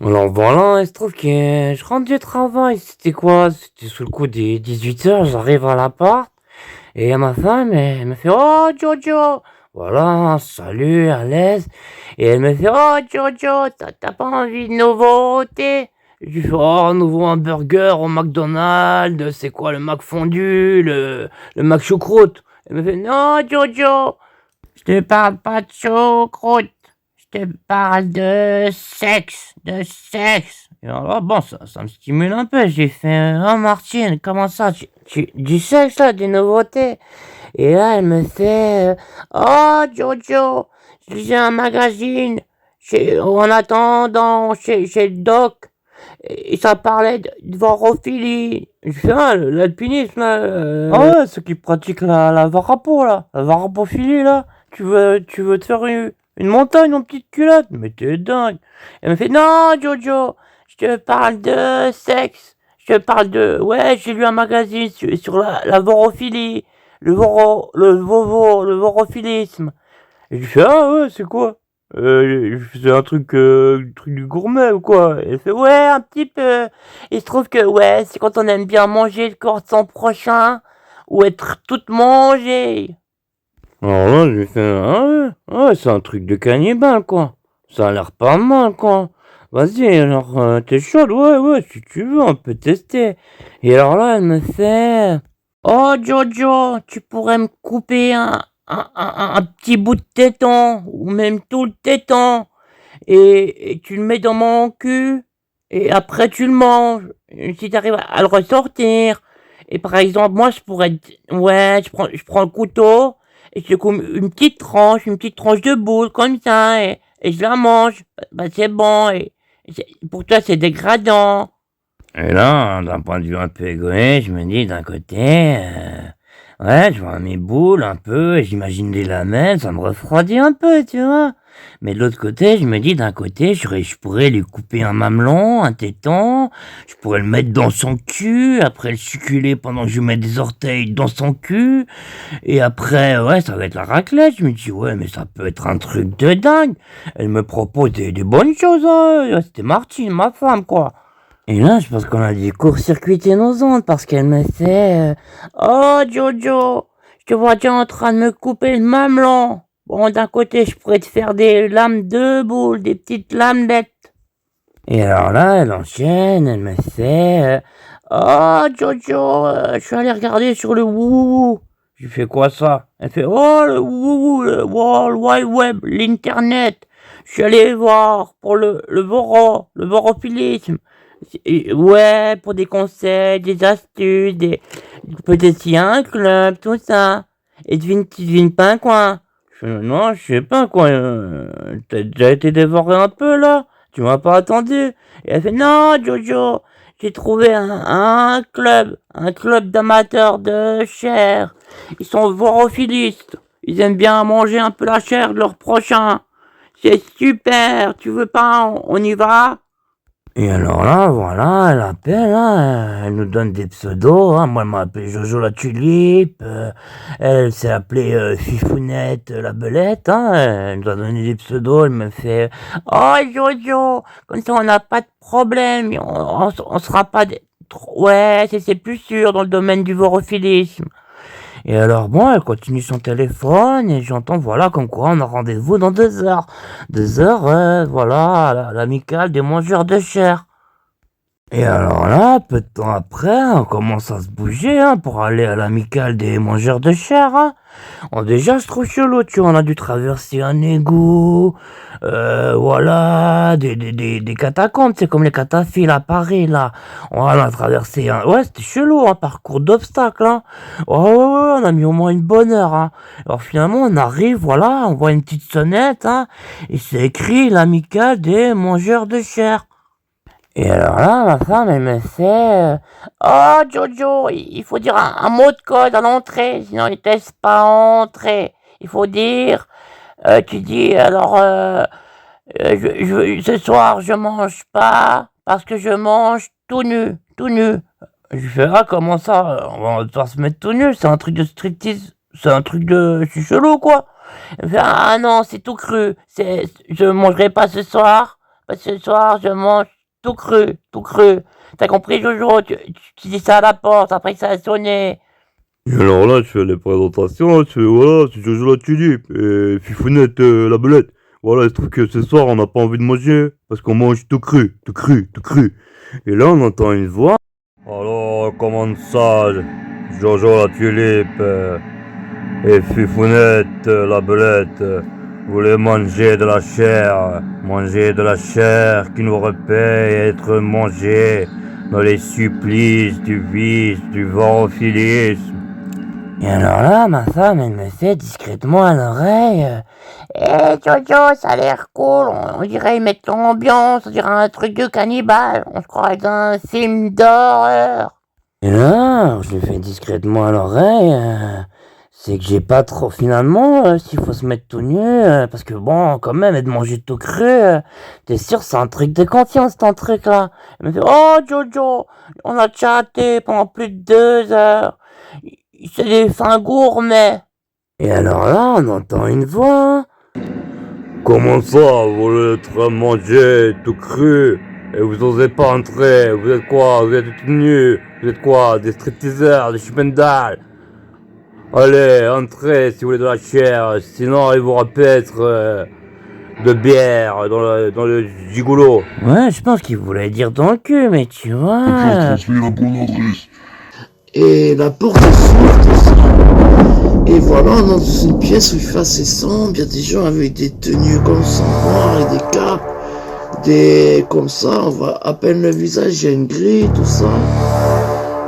Alors voilà, il se trouve que je rentre du travail. C'était quoi? C'était sous le coup des 18 heures. J'arrive à l'appart et ma femme, elle me fait «Oh Jojo!» Voilà, salut, à l'aise. Et elle me fait «Oh Jojo, t'as pas envie de nouveauté?» Je lui fais «Oh, nouveau hamburger au McDonald's, c'est quoi le Mac fondu, le Mac choucroute?» Elle me fait «Non Jojo, je te parle pas de choucroute, je te parle de sexe, de sexe.» Et alors là, bon, ça me stimule un peu. J'ai fait «Oh Martine, comment ça, du sexe là, des nouveautés?» Et là, elle me fait «Oh Jojo, je lisais un magazine en attendant chez le doc, et ça parlait de vorophilie.» Je fais «Ah, l'alpinisme là, ah ouais, ceux qui pratiquent la varapo là, la varapophilie là, tu veux te faire une montagne en petite culotte? Mais t'es dingue.» Elle me fait «Non Jojo, je te parle de sexe, je te parle de... Ouais, j'ai lu un magazine sur la vorophilie, le vorophilisme.» Et je fais «Ah ouais, c'est quoi?» C'est un truc du gourmet ou quoi? Elle fait «Ouais, un petit peu. Il se trouve que, ouais, c'est quand on aime bien manger le corps de son prochain, ou être toute mangée.» Alors là, je lui fais «Ah ouais, ouais, c'est un truc de cannibale, quoi. Ça a l'air pas mal, quoi. Vas-y, alors, t'es chaude? Ouais, ouais, si tu veux, on peut tester.» Et alors là, elle me fait «Oh Jojo, tu pourrais me couper un petit bout de téton, ou même tout le téton, et tu le mets dans mon cul, et après tu le manges, si t'arrives à le ressortir. Et par exemple, moi je pourrais ouais, je prends le couteau, et je coupe une petite tranche de boule comme ça, et je la mange. Bah c'est bon, pour toi c'est dégradant.» Et là, d'un point de vue un peu égoïste, je me dis d'un côté, ouais, je vois mes boules un peu et j'imagine des lamelles, ça me refroidit un peu, tu vois? Mais de l'autre côté, je me dis d'un côté, je pourrais lui couper un mamelon, un téton, je pourrais le mettre dans son cul, après le succuler pendant que je mets des orteils dans son cul, et après, ouais, ça va être la raclette. Je me dis «Ouais, mais ça peut être un truc de dingue.» Elle me propose des bonnes choses, hein, c'était Martine, ma femme, quoi. Et là, je pense qu'on a dû court-circuiter nos ondes parce qu'elle me fait «Oh Jojo, je te vois déjà en train de me couper le mamelon. Bon, d'un côté, je pourrais te faire des lames de boules, des petites lamelettes.» Et alors là, elle enchaîne, elle me fait «Oh Jojo, je suis allé regarder sur le wouhou.» Je lui fais «Quoi ça?» Elle fait «Oh, le wouhou, le World Wide Web, l'internet. Je suis allé voir pour le vorophilisme. Ouais, pour des conseils, des astuces, peut-être s'il y a un club, tout ça. Et tu devines pas quoi?» Je fais «Non, je sais pas quoi. T'as déjà été dévoré un peu là? Tu m'as pas attendu.» Et elle fait «Non, Jojo, j'ai trouvé un club d'amateurs de chair. Ils sont vorophilistes. Ils aiment bien manger un peu la chair de leur prochain. C'est super, tu veux pas, on y va?» Et alors là, voilà, elle appelle, hein, elle nous donne des pseudos, hein. Moi, elle m'a appelé Jojo la tulipe, elle s'est appelée Fifounette la belette, hein. Elle nous a donné des pseudos, elle me fait «Oh Jojo, comme ça on n'a pas de problème, on sera pas ouais, c'est plus sûr dans le domaine du vorophilisme.» Et alors bon, elle continue son téléphone et j'entends voilà comme quoi on a rendez-vous dans 2 heures. 2 heures, voilà, à l'amicale des mangeurs de chair. Et alors là, peu de temps après, on commence à se bouger, hein, pour aller à l'amicale des mangeurs de chair, hein. Déjà, je trouve chelou, tu vois, on a dû traverser un égout, voilà, des catacombes, c'est comme les cataphiles à Paris, là. Voilà, on a traversé ouais, c'était chelou, un parcours d'obstacles, hein. Oh, ouais, ouais, ouais, on a mis au moins une bonne heure, hein. Alors finalement, on arrive, voilà, on voit une petite sonnette, hein, et c'est écrit l'amicale des mangeurs de chair. Et alors là, ma femme, elle me fait «Oh Jojo, il faut dire un mot de code à l'entrée, sinon ils te laissent pas entrer. Il faut dire, tu dis alors, ce soir je mange pas parce que je mange tout nu, tout nu.» Je lui fais «Ah, comment ça, on va devoir se mettre tout nu, c'est un truc de striptease, c'est un truc de... je suis chelou quoi.» Elle me fait «Ah non, c'est tout cru, je mangerai pas ce soir Parce que ce soir, je mange tout cru, tout cru. T'as compris, Jojo? Tu dis ça à la porte, après que ça a sonné. Et alors là, je fais les présentations, je fais voilà, c'est Jojo la tulipe et Fifounette la belette. Voilà, il se trouve que ce soir, on n'a pas envie de manger parce qu'on mange tout cru, tout cru, tout cru. Et là, on entend une voix. Alors, comment ça, Jojo la tulipe et Fifounette la belette, vous voulez manger de la chair qui nous repaie et être mangée dans les supplices du vice, du venophilisme. Et alors là, ma femme, elle me fait discrètement à l'oreille. Jojo, ça a l'air cool, on dirait ils mettent l'ambiance, on dirait un truc de cannibale, on se croirait dans un film d'horreur. Et là, je lui fais discrètement à l'oreille, c'est que j'ai pas trop, finalement, s'il faut se mettre tout nu, parce que bon, quand même, être mangé tout cru, t'es sûr, c'est un truc de conscience, ton truc-là. Elle me fait, oh Jojo, on a chatté pendant plus de 2 heures, c'est des fins gourmets. Et alors là, on entend une voix. Comment ça, vous voulez être mangé tout cru et vous osez pas entrer? Vous êtes quoi? Vous êtes tout nus? Vous êtes quoi? Des stripteaseurs, des chupendales? Allez, entrez si vous voulez de la chair, sinon il vous peut-être de bière dans le gigolo. Ouais, je pense qu'il voulait dire dans le cul, mais tu vois. Transmets la bonne adresse. Et la porte s'ouvre, tout ça. Et voilà, on entre dans une pièce où il fait assez sombre. Il y a des gens avec des tenues comme ça, noires et des capes. Des comme ça, on voit à peine le visage, il y a une grille, tout ça.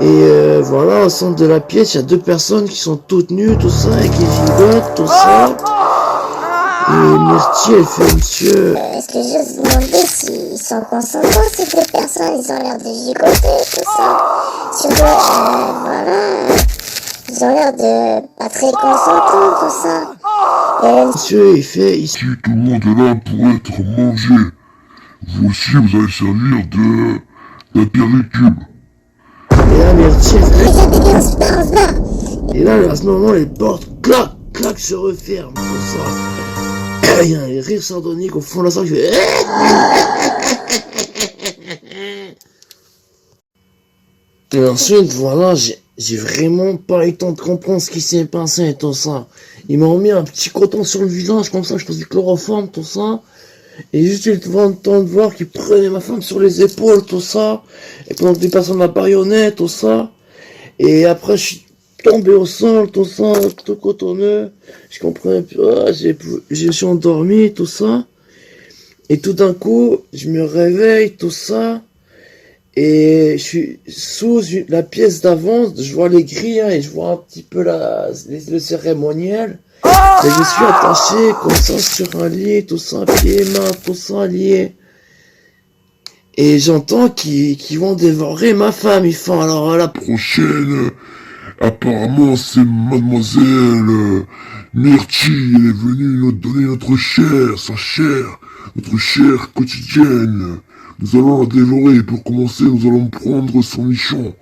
Et voilà, au centre de la pièce, il y a 2 personnes qui sont toutes nues, tout ça, et qui gigotent, tout ça. Et Myrtille, elle fait monsieur. Est-ce que je me demandais s'ils sont consentants, ces 2 personnes, ils ont l'air de gigoter, tout ça. Surtout, voilà, ils ont l'air de pas très consentants, tout ça. Et Monsieur, il fait, Si tout le monde est là pour être mangé, vous aussi vous allez servir d'apéritif. et là, Myrtille, elle fait. regardez, on se barre, on se barre. Et là, à ce moment, les portes, clac, clac, se referment, comme ça. Il y a un rire sardonique au fond de la salle qui fait. Et ensuite, voilà, j'ai vraiment pas eu le temps de comprendre ce qui s'est passé et tout ça. Ils m'ont mis un petit coton sur le visage, comme ça, je pense du chloroforme, tout ça. Et juste eu le temps de voir qu'ils prenaient ma femme sur les épaules, tout ça. Et pendant que des personnes la baïonnette, tout ça. Et après, je suis tombé au sol, tout ça, tout cotonneux. Je comprenais plus, je suis endormi, tout ça. Et tout d'un coup, je me réveille, tout ça. Et je suis sous la pièce d'avant, je vois les grilles, hein, et je vois un petit peu le cérémoniel. Et je suis attaché comme ça sur un lit, tout ça, pieds, mains, tout ça lié. Et j'entends qu'ils vont dévorer ma femme. Ils font alors la Prochaine, apparemment c'est mademoiselle Myrtille, elle est venue nous donner notre chair, notre chair quotidienne. Nous allons la dévorer. Pour commencer, nous allons prendre son nichon.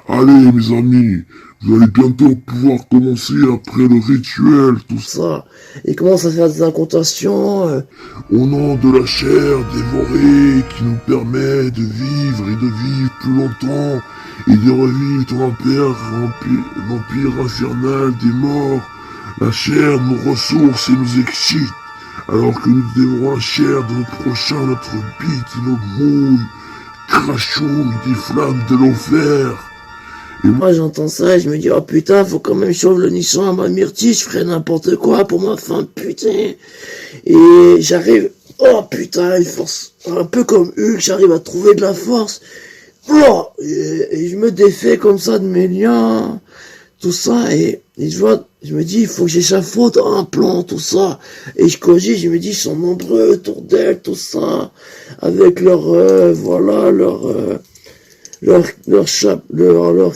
Allez mes amis, vous allez bientôt pouvoir commencer après le rituel, tout ça. ça. Ils commencent à faire des incantations. Au nom de la chair dévorée qui nous permet de vivre et de vivre plus longtemps et de revivre ton l'empire infernal des morts. La chair nous ressource et nous excite, alors que nous dévorons la chair de notre prochain, notre bite et nos mouilles, crachouille des flammes de l'enfer. Moi j'entends ça et je me dis, oh putain, faut quand même sauver le nichon à ma Myrtille, je ferais n'importe quoi pour ma femme, putain. Et j'arrive, oh putain, une force, un peu comme Hulk, j'arrive à trouver de la force. Oh, et je me défais comme ça de mes liens, tout ça, et je me dis, il faut que j'échafaude un plan, tout ça. Et je cogite, je me dis, ils sont nombreux autour d'elle, tout ça, avec leur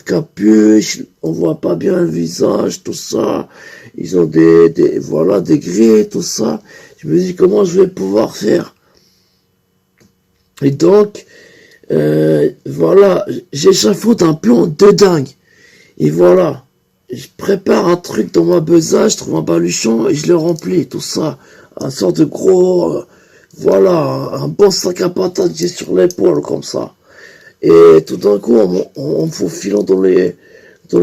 capuche, on voit pas bien le visage, tout ça. Ils ont des grilles, tout ça. Je me dis comment je vais pouvoir faire. Et donc, j'échafaude un plan de dingue. Et voilà, je prépare un truc dans ma besace, je trouve un baluchon et je le remplis, tout ça. Un sorte de gros, voilà, un bon sac à patates que j'ai sur l'épaule, comme ça. Et tout d'un coup, en me faufilant dans les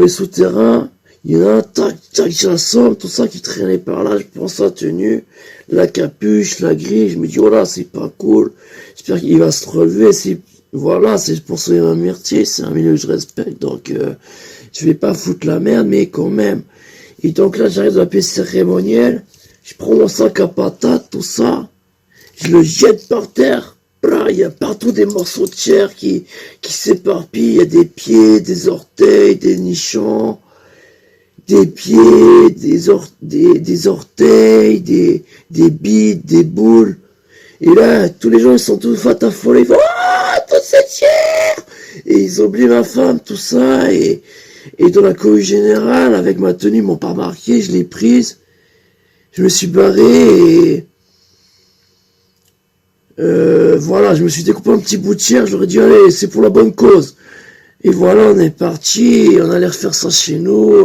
souterrains, il y en a un, tac, tac, j'assomme, tout ça qui traînait par là, je prends sa tenue, la capuche, la grille, je me dis, oh là, c'est pas cool, j'espère qu'il va se relever, voilà, c'est pour sauver ma myrtille, c'est un milieu que je respecte, donc, je vais pas foutre la merde, mais quand même. Et donc là, j'arrive dans la pièce cérémonielle, je prends mon sac à patates, tout ça, je le jette par terre, il y a partout des morceaux de chair qui s'éparpillent, il y a des pieds, des orteils, des nichons, des pieds, des orteils, des bites, des boules. Et là, tous les gens, ils sont tous affolés, ils font, oh, toute cette chair! Et ils oublient ma femme, tout ça, et dans la cohue générale, avec ma tenue, ils m'ont pas remarqué, je l'ai prise, je me suis barré, et voilà, je me suis découpé un petit bout de chair, j'aurais dit, allez, c'est pour la bonne cause. Et voilà, on est parti, on allait refaire ça chez nous,